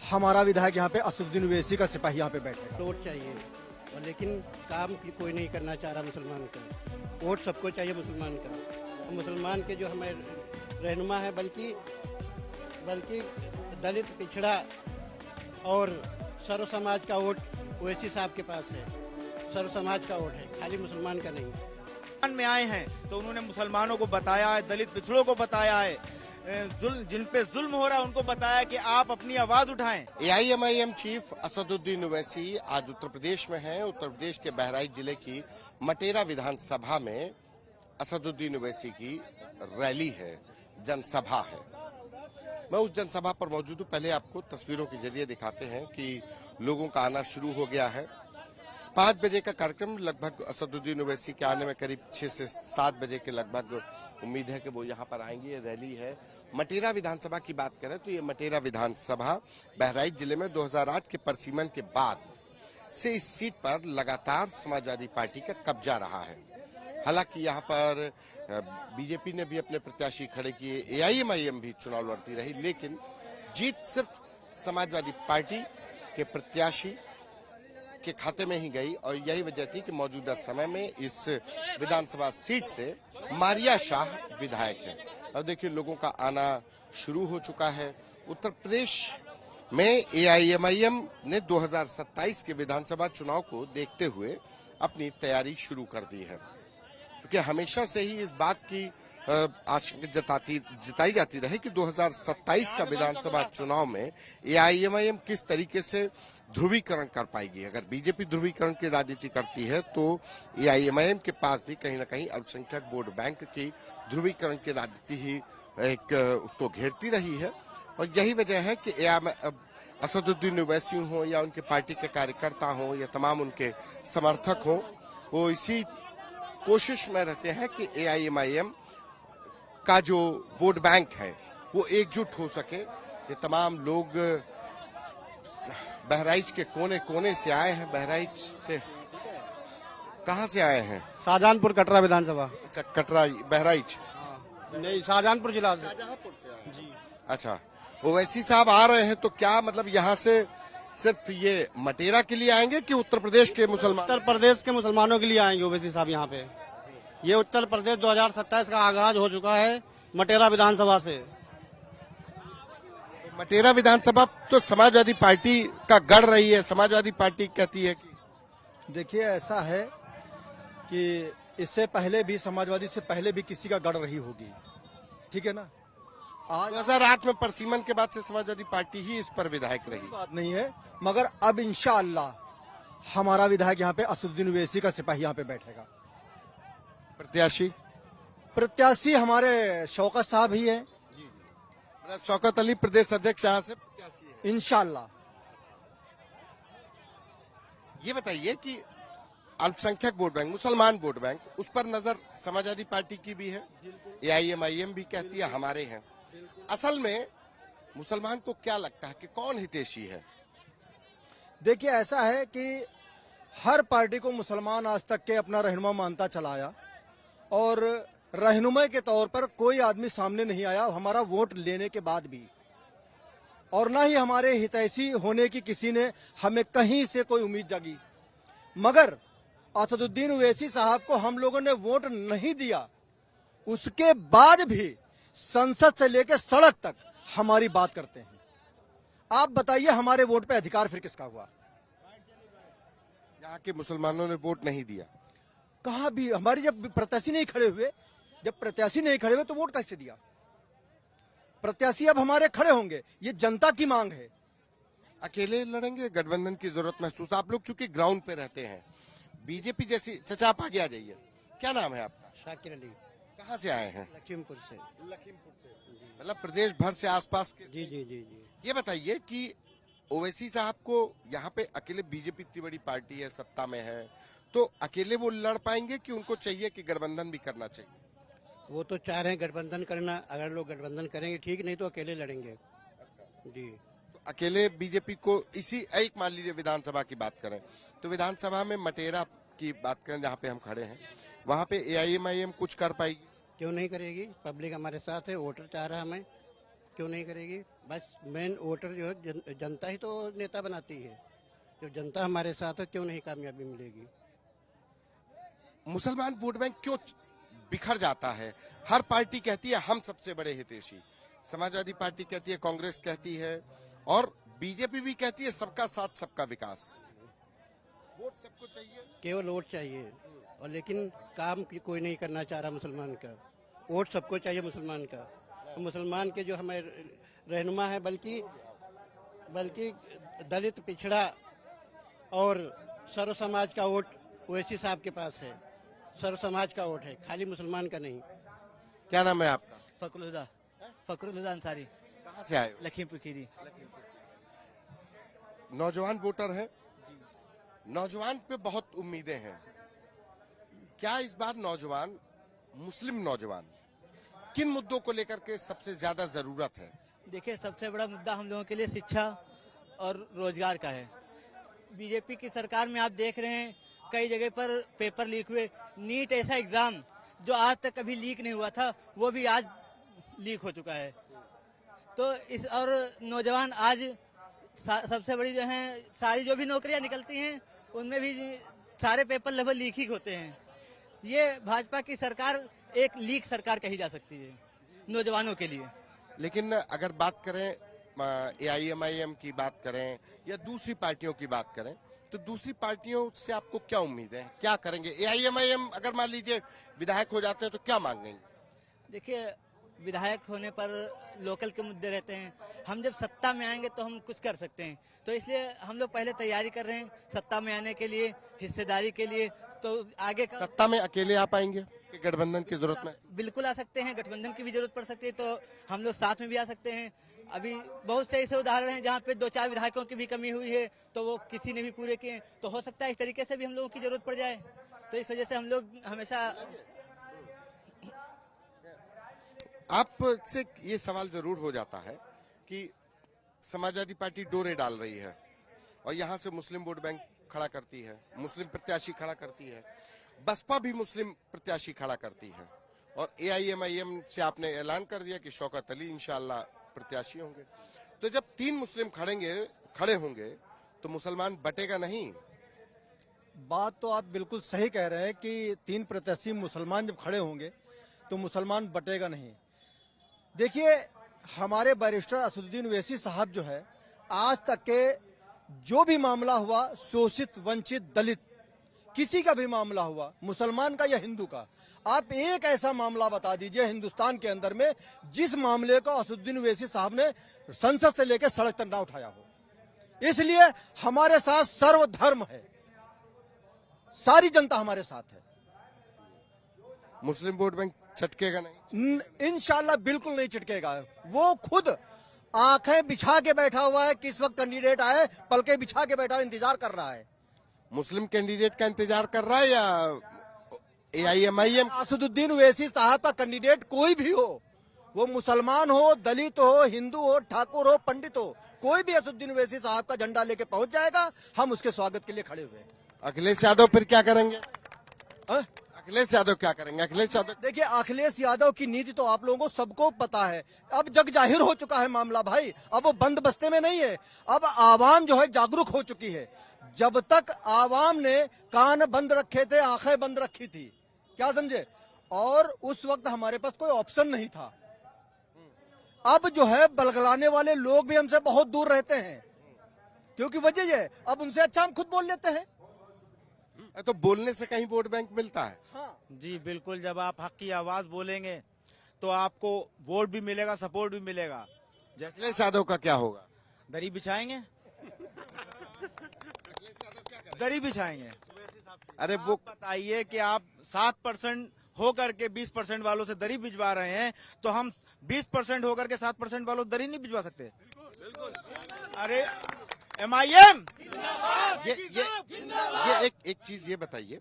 हमारा विधायक यहाँ पे असदुद्दीन ओवैसी का सिपाही यहाँ पे बैठेगा। वोट चाहिए और लेकिन काम कोई नहीं करना चाह रहा मुसलमान का। वोट सबको चाहिए मुसलमान का। मुसलमान के जो हमें रहनुमा है बल्कि दलित पिछड़ा और सर्व समाज का वोट ओवैसी साहब के पास है। सर्व समाज का वोट है, खाली मुसलमान का नहीं। में आए हैं तो उन्होंने मुसलमानों को बताया है, दलित पिछड़ों को बताया है, जिन पे जुल्म हो रहा है उनको बताया कि आप अपनी आवाज उठाएं। AIMIM चीफ असदुद्दीन ओवैसी आज उत्तर प्रदेश में हैं। उत्तर प्रदेश के बहराइच जिले की मटेरा विधानसभा में असदुद्दीन ओवैसी की रैली है, जनसभा है। मैं उस जनसभा पर मौजूद हूँ। पहले आपको तस्वीरों के जरिए दिखाते हैं कि लोगों का आना शुरू हो गया है। 5 बजे का कार्यक्रम, लगभग असदुद्दीन ओवैसी के आने में करीब 6 से 7 बजे के लगभग उम्मीद है कि वो यहाँ पर आएंगे। ये रैली है। मटेरा विधानसभा की बात करें तो ये मटेरा विधानसभा बहराइच जिले में 2008 के परसीमन के बाद से इस सीट पर लगातार समाजवादी पार्टी का कब्जा रहा है। हालांकि यहाँ पर बीजेपी ने भी अपने प्रत्याशी खड़े किए, AIMIM भी चुनाव लड़ती रही, लेकिन जीत सिर्फ समाजवादी पार्टी के प्रत्याशी के खाते में ही गई। और यही वजह थी कि मौजूदा समय में इस विधानसभा सीट से मारिया शाह विधायक है। अब देखिए लोगों का आना शुरू हो चुका है। उत्तर प्रदेश में AIMIM ने 2027 के विधानसभा चुनाव को देखते हुए अपनी तैयारी शुरू कर दी है, क्योंकि हमेशा से ही इस बात की आशंका जताई जाती रही कि 2027 का विधानसभा चुनाव में AIMIM किस तरीके से ध्रुवीकरण कर पाएगी। अगर बीजेपी ध्रुवीकरण की राजनीति करती है तो AIMIM के पास भी कहीं न कहीं अल्पसंख्यक वोट बैंक की ध्रुवीकरण की राजनीति ही एक उसको घेरती रही है। और यही वजह है कि असदुद्दीन ओवैसी हो या उनके पार्टी के कार्यकर्ता हो या तमाम उनके समर्थक हो, वो इसी कोशिश में रहते हैं कि AIMIM का जो वोट बैंक है वो एकजुट हो सके। ये तमाम लोग बहराइच के कोने कोने से आए हैं। बहराइच से कहाँ से आए हैं? शाहजहांपुर कटरा विधानसभा। अच्छा, कटरा बहराइच नहीं, शाहजहांपुर जिला से। शाहजहांपुर से आए जी। अच्छा, ओवैसी साहब आ रहे हैं तो क्या मतलब यहाँ से सिर्फ ये मटेरा के लिए आएंगे कि उत्तर प्रदेश के मुसलमान? उत्तर प्रदेश के मुसलमानों के लिए आएंगे ओवैसी साहब यहाँ पे। ये उत्तर प्रदेश 2027 का आगाज हो चुका है मटेरा विधानसभा से। मटेरा विधानसभा तो समाजवादी पार्टी का गढ़ रही है। समाजवादी पार्टी कहती है कि देखिए ऐसा है कि इससे पहले भी समाजवादी से पहले भी किसी का गढ़ रही होगी, ठीक है ना। आज 2008 में परसीमन के बाद से समाजवादी पार्टी ही इस पर विधायक रही। बात नहीं है, मगर अब इंशाअल्लाह हमारा विधायक यहाँ पे असदुद्दीन ओवैसी का सिपाही यहाँ पे बैठेगा। प्रत्याशी हमारे शौकत साहब ही है। मतलब शौकत अली प्रदेश अध्यक्ष यहाँ से प्रत्याशी है इंशाअल्लाह। ये बताइए कि अल्पसंख्यक वोट बैंक, मुसलमान वोट बैंक, उस पर नजर समाजवादी पार्टी की भी है। AIMIM भी कहती है हमारे हैं। असल में मुसलमान को क्या लगता है कि कौन हितैषी है? देखिए ऐसा है कि हर पार्टी को मुसलमान आज तक के अपना रहनुमा मानता चला आया और रहनुमा के तौर पर कोई आदमी सामने नहीं आया हमारा वोट लेने के बाद भी, और ना ही हमारे हितैषी होने की किसी ने हमें कहीं से कोई उम्मीद जगी। मगर असदुद्दीन ओवैसी साहब को हम लोगों ने वोट नहीं दिया, उसके बाद भी संसद से लेकर सड़क तक हमारी बात करते हैं। आप बताइए हमारे वोट पे अधिकार फिर किसका हुआ? यहाँ के मुसलमानों ने वोट नहीं दिया। कहाँ भी हमारी जब प्रत्याशी नहीं खड़े हुए तो वोट कैसे दिया? प्रत्याशी अब हमारे खड़े होंगे, ये जनता की मांग है। अकेले लड़ेंगे, गठबंधन की जरूरत महसूस? आप लोग चूंकि ग्राउंड पे रहते हैं, बीजेपी जैसी, चचा आप आगे आ जाइए। क्या नाम है आपका? शाकिर अली। कहाँ से आए हैं? लखीमपुर से। मतलब प्रदेश भर से आसपास के? जी जी जी जी। ये बताइए कि ओवैसी साहब को यहाँ पे अकेले, बीजेपी इतनी बड़ी पार्टी है, सत्ता में है, तो अकेले वो लड़ पाएंगे कि उनको चाहिए कि गठबंधन भी करना चाहिए? वो तो चाह रहे हैं गठबंधन करना। अगर लोग गठबंधन करेंगे ठीक, नहीं तो अकेले लड़ेंगे। अच्छा जी। तो अकेले बीजेपी को इसी एक, मान लीजिए विधानसभा की बात करें तो विधानसभा में मटेरा की बात करें जहाँ पे हम खड़े हैं, वहाँ पे AIMIM कुछ कर पाएगी? क्यों नहीं करेगी? पब्लिक हमारे साथ है, वोटर चाह रहा है हमें, क्यों नहीं करेगी? बस मेन वोटर जो है जनता ही तो नेता बनाती है। जो जनता हमारे साथ है क्यों नहीं कामयाबी मिलेगी। मुसलमान वोट बैंक क्यों बिखर जाता है? हर पार्टी कहती है हम सबसे बड़े हितैषी, समाजवादी पार्टी कहती है, कांग्रेस कहती है और बीजेपी भी कहती है सबका साथ सबका विकास। वोट सबको चाहिए, केवल वोट चाहिए और लेकिन काम कोई नहीं करना चाह रहा मुसलमान का। वोट सबको चाहिए मुसलमान का। मुसलमान के जो हमारे रहनुमा है बल्कि दलित पिछड़ा और सर्व समाज का वोट ओवैसी साहब के पास है। सर्व समाज का वोट है, खाली मुसलमान का नहीं। क्या नाम है आपका? फकरुल हुदा अंसारी, कहाँ से आए हो? लखीमपुर खीरी। नौजवान वोटर हैं, नौजवान पे बहुत उम्मीदें हैं। क्या इस बार नौजवान, मुस्लिम नौजवान, किन मुद्दों को लेकर के सबसे ज्यादा जरूरत है? देखिए, सबसे बड़ा मुद्दा हम लोगों के लिए शिक्षा और रोजगार का है। बीजेपी की सरकार में आप देख रहे हैं कई जगह पर पेपर लीक हुए। नीट ऐसा एग्जाम जो आज तक कभी लीक नहीं हुआ था वो भी आज लीक हो चुका है। तो इस और नौजवान आज सबसे बड़ी जो है सारी जो भी नौकरियां निकलती हैं उनमें भी सारे पेपर लगभग लीक ही होते हैं। ये भाजपा की सरकार एक लीक सरकार कही जा सकती है नौजवानों के लिए। लेकिन अगर बात करें AIMIM की बात करें या दूसरी पार्टियों की बात करें तो दूसरी पार्टियों से आपको क्या उम्मीद है, क्या करेंगे? AIMIM अगर मान लीजिए विधायक हो जाते हैं तो क्या मांगेंगे? देखिए, विधायक होने पर लोकल के मुद्दे रहते हैं। हम जब सत्ता में आएंगे तो हम कुछ कर सकते हैं, तो इसलिए हम लोग पहले तैयारी कर रहे हैं सत्ता में आने के लिए, हिस्सेदारी के लिए। तो आगे का सत्ता में अकेले आ पाएंगे कि गठबंधन की जरूरत में? बिल्कुल आ सकते हैं, गठबंधन की भी जरूरत पड़ सकती है तो हम लोग साथ में भी आ सकते हैं। अभी बहुत से ऐसे उदाहरण हैं जहाँ पे 2-4 विधायकों की भी कमी हुई है तो वो किसी ने भी पूरे किए। तो हो सकता है इस तरीके से भी हम लोगों की जरूरत पड़ जाए। तो इस वजह से हम लोग हमेशा आपसे ये सवाल जरूर हो जाता है कि समाजवादी पार्टी डोरे डाल रही है और यहाँ से मुस्लिम वोट बैंक खड़ा करती है, मुस्लिम प्रत्याशी खड़ा करती है, बसपा भी मुस्लिम प्रत्याशी खड़ा करती है और AIMIM से आपने ऐलान कर दिया कि शौकत अली इंशाअल्लाह प्रत्याशी होंगे। तो जब 3 मुस्लिम खड़े होंगे तो मुसलमान बटेगा नहीं? बात तो आप बिल्कुल सही कह रहे हैं कि 3 प्रत्याशी मुसलमान जब खड़े होंगे तो मुसलमान बटेगा नहीं। देखिए, हमारे बैरिस्टर असदुद्दीन ओवैसी साहब जो है, आज तक के जो भी मामला हुआ, शोषित वंचित दलित किसी का भी मामला हुआ, मुसलमान का या हिंदू का, आप एक ऐसा मामला बता दीजिए हिंदुस्तान के अंदर में जिस मामले को असदुद्दीन ओवैसी साहब ने संसद से लेकर सड़क तक ना उठाया हो। इसलिए हमारे साथ सर्वधर्म है, सारी जनता हमारे साथ है। मुस्लिम वोट बैंक छटकेगा नहीं? इंशाल्लाह बिल्कुल नहीं चिटकेगा। वो खुद आंखें बिछा के बैठा हुआ है, किस वक्त कैंडिडेट आए पलके बिछा के बैठा इंतजार कर रहा है। मुस्लिम कैंडिडेट का इंतजार कर रहा है या AIMIM? असदुद्दीन ओवैसी साहब का कैंडिडेट कोई भी हो, वो मुसलमान हो, दलित हो, हिंदू हो, ठाकुर हो, पंडित हो, कोई भी असदुद्दीन ओवैसी साहब का झंडा लेके पहुंच जाएगा। हम उसके स्वागत के लिए खड़े हुए हैं। अखिलेश यादव फिर क्या करेंगे? हाँ? अखिलेश यादव क्या करेंगे? अखिलेश यादव, देखिए, अखिलेश यादव की नीति तो आप लोगों को सबको पता है। अब जग जाहिर हो चुका है मामला भाई, अब वो बंद बस्ते में नहीं है। अब आवाम जो है जागरूक हो चुकी है। जब तक आवाम ने कान बंद रखे थे, आंखें बंद रखी थी, क्या समझे, और उस वक्त हमारे पास कोई ऑप्शन नहीं था। अब जो है बलगलाने वाले लोग भी हमसे बहुत दूर रहते हैं, क्योंकि वजह ये है अब उनसे अच्छा हम खुद बोल लेते हैं। तो बोलने से कहीं वोट बैंक मिलता है? हाँ जी बिल्कुल, जब आप हक की आवाज बोलेंगे तो आपको वोट भी मिलेगा, सपोर्ट भी मिलेगा। अखिलेश यादव का क्या होगा? दरी बिछाएंगे, दरी बिछाएंगे। अरे वो बताइए कि आप 7% होकर के 20% वालों से दरी भिजवा रहे हैं, तो हम 20% होकर के 7% वालों से दरी नहीं भिजवा सकते? अरे MIM ये एक चीज ये बताइए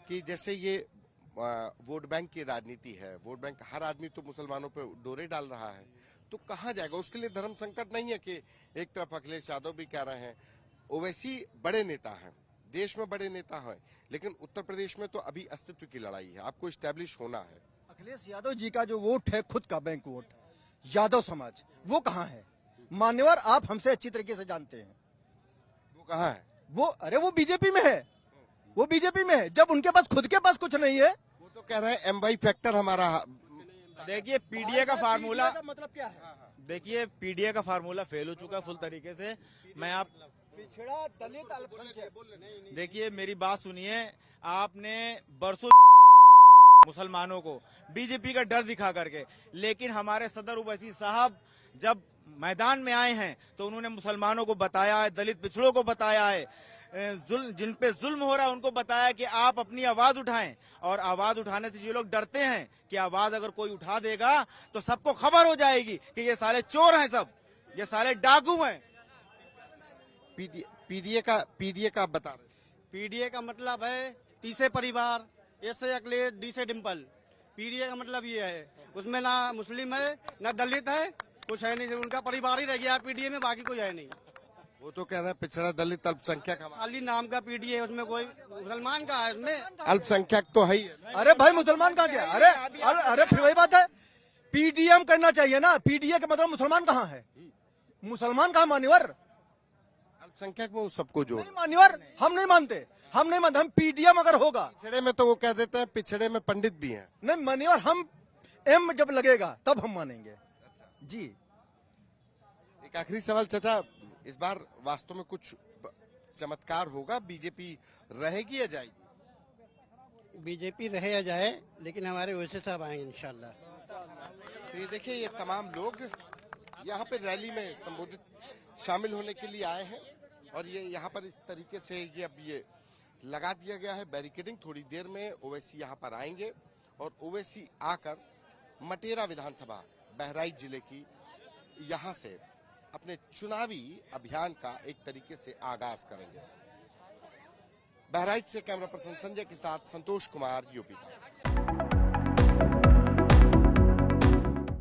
कि जैसे ये वोट बैंक की राजनीति है, वोट बैंक हर आदमी तो मुसलमानों पे डोरे डाल रहा है, तो कहाँ जाएगा? उसके लिए धर्म संकट नहीं है कि एक तरफ अखिलेश यादव भी कह रहे हैं, ओवैसी बड़े नेता हैं, देश में बड़े नेता हैं, लेकिन उत्तर प्रदेश में तो अभी अस्तित्व की लड़ाई है, आपको इस्टेब्लिश होना है। अखिलेश यादव जी का जो वोट है, खुद का बैंक वोट, यादव समाज, वो कहाँ है? मान्यवर आप हमसे अच्छी तरीके से जानते हैं। वो कहाँ है? वो बीजेपी में है, वो बीजेपी में है। जब उनके पास खुद के पास कुछ नहीं है। वो तो कह रहे हैं एमवाई फैक्टर हमारा। देखिए पीडीए का फार्मूला, का मतलब क्या है? देखिए पीडीए का फार्मूला फेल हो चुका है फुल तरीके से। मैं आप पिछड़ा दलित अल्पसंख्यक, देखिए मेरी बात सुनिए, आपने बरसों मुसलमानों को बीजेपी का डर दिखा करके, लेकिन हमारे सदर ओवैसी साहब जब मैदान में आए हैं तो उन्होंने मुसलमानों को बताया है, दलित पिछड़ों को बताया है, जिन पे जुल्म हो रहा है उनको बताया कि आप अपनी आवाज उठाएं। और आवाज उठाने से ये लोग डरते हैं कि आवाज अगर कोई उठा देगा तो सबको खबर हो जाएगी कि ये साले चोर हैं, सब ये साले डाकू हैं। पीडीए का बता रहे। पीडीए का मतलब है टी से परिवार, ए से अखिलेश, डी से डिम्पल। पीडीए का मतलब ये है, उसमें ना मुस्लिम है ना दलित है, कुछ है नहीं, उनका परिवार ही रह गया पीडीए में, बाकी कोई है नहीं। वो तो कह रहे हैं पिछड़ा दलित अल्पसंख्यक हमारा। खाली नाम का पीडीए है, उसमें कोई मुसलमान का है उसमें। अल्पसंख्यक तो है ही है। अरे भाई मुसलमान कहाँ गया? अरे फिर वही बात है, पीडीएम करना चाहिए ना। पीडीए का मतलब मुसलमान कहाँ है? मुसलमान कहाँ मान्यवर? अल्पसंख्यक में वो सबको जोड़। नहीं मान्यवर, हम नहीं मानते। हम पीडीएम अगर होगा, पिछड़े में तो वो कह देते हैं पिछड़े में पंडित भी हैं। नहीं मान्यवर, हम एम जब लगेगा तब हम मानेंगे। जी एक आखिरी सवाल चाचा, इस बार वास्तव में कुछ चमत्कार होगा? बीजेपी रहेगी या जाएगी? बीजेपी रहे या जाए, लेकिन हमारे वैसे साहब आएंगे इंशाल्लाह। तो ये देखिए, ये तमाम लोग यहाँ पे रैली में संबोधित शामिल होने के लिए आए हैं और ये यहाँ पर इस तरीके से ये लगा दिया गया है बैरिकेडिंग। थोड़ी देर में ओवैसी यहाँ पर आएंगे और ओवैसी आकर मटेरा विधानसभा बहराइच जिले की यहाँ से अपने चुनावी अभियान का एक तरीके से आगाज करेंगे। बहराइच से कैमरा पर्सन संजय के साथ संतोष कुमार, यूपी का।